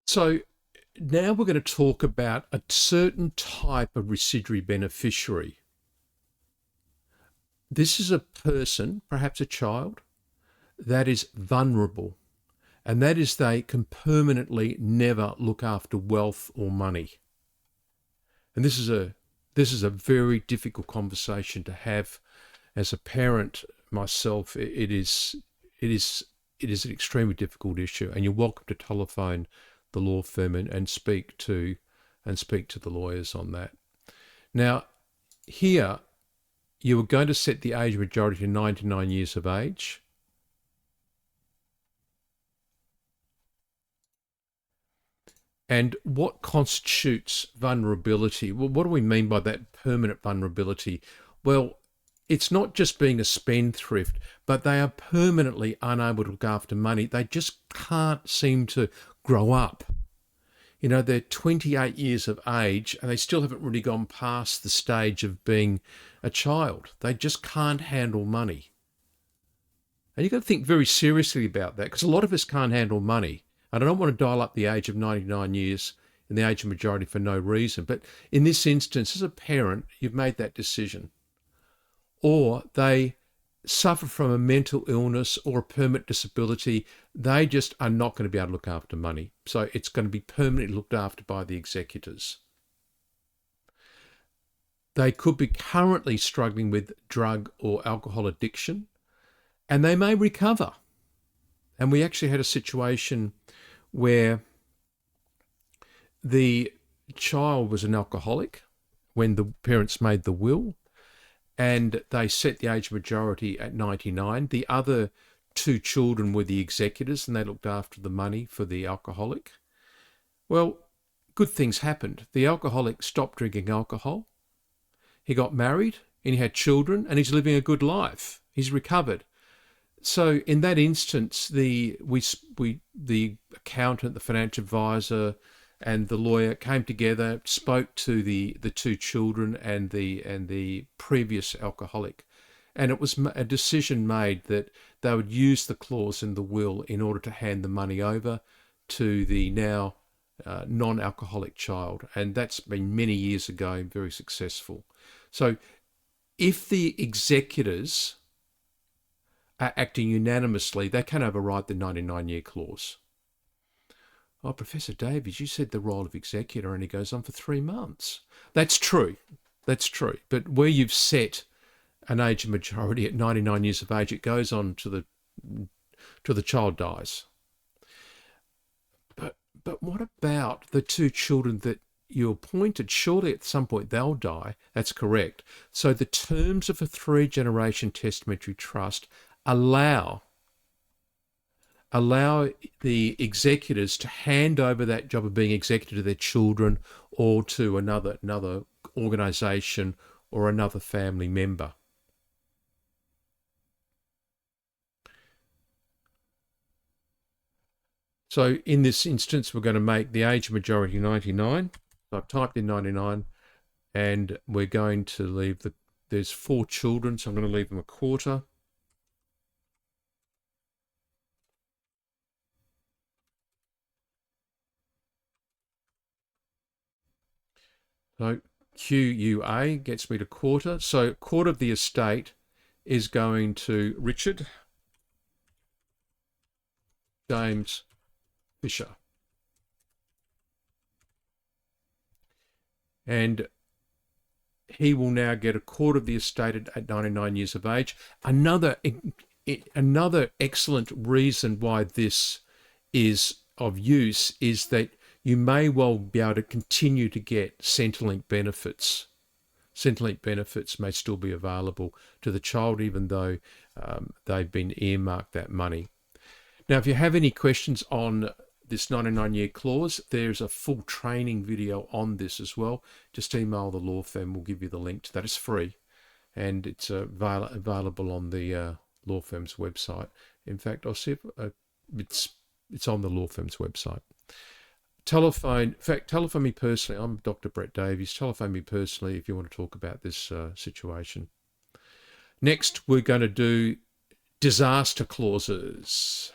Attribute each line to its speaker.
Speaker 1: So now we're going to talk about a certain type of residuary beneficiary. This is a person, perhaps a child, that is vulnerable, and that is they can permanently never look after wealth or money. And this is a very difficult conversation to have as a parent myself. It is an extremely difficult issue, and you're welcome to telephone the law firm and speak to the lawyers on that. Now, here you are going to set the age of majority to 99 years of age. And what constitutes vulnerability? Well, what do we mean by that permanent vulnerability? Well, it's not just being a spendthrift, but they are permanently unable to look after money. They just can't seem to grow up. You know, they're 28 years of age and they still haven't really gone past the stage of being a child. They just can't handle money. And you've got to think very seriously about that because a lot of us can't handle money. And I don't want to dial up the age of 99 years and the age of majority for no reason. But in this instance, as a parent, you've made that decision. Or they suffer from a mental illness or a permanent disability. They just are not going to be able to look after money. So it's going to be permanently looked after by the executors. They could be currently struggling with drug or alcohol addiction, and they may recover. And we actually had a situation where the child was an alcoholic when the parents made the will, and they set the age of majority at 99. The other two children were the executors, and they looked after the money for the alcoholic. Well, good things happened. The alcoholic stopped drinking alcohol. He got married, and he had children, and he's living a good life. He's recovered. So in that instance, the accountant, the financial advisor, and the lawyer came together, spoke to the two children and the previous alcoholic, and it was a decision made that they would use the clause in the will in order to hand the money over to the now non-alcoholic child, and that's been many years ago, very successful. So if the executors are acting unanimously, they can override the 99-year clause. Oh, Professor Davies, you said the role of executor only goes on for 3 months. That's true. That's true. But where you've set an age of majority at 99 years of age, it goes on to the child dies. But what about the two children that you appointed? Surely at some point they'll die. That's correct. So the terms of a 3-generation testamentary trust allow the executors to hand over that job of being executor to their children or to another organisation or another family member. So in this instance, we're going to make the age of majority 99. So I've typed in 99, and we're going to leave there's 4 children, so I'm going to leave them a quarter. So QUA gets me to quarter. So quarter of the estate is going to Richard James Fisher. And he will now get a quarter of the estate at 99 years of age. Another excellent reason why this is of use is that you may well be able to continue to get Centrelink benefits. Centrelink benefits may still be available to the child even though they've been earmarked that money. Now, if you have any questions on this 99-year clause, there's a full training video on this as well. Just email the law firm. We'll give you the link to that. It's free, and it's available on the law firm's website. In fact, I'll see if it's on the law firm's website. Telephone me personally. I'm Dr. Brett Davies. Telephone me personally if you want to talk about this situation. Next, we're going to do disaster clauses.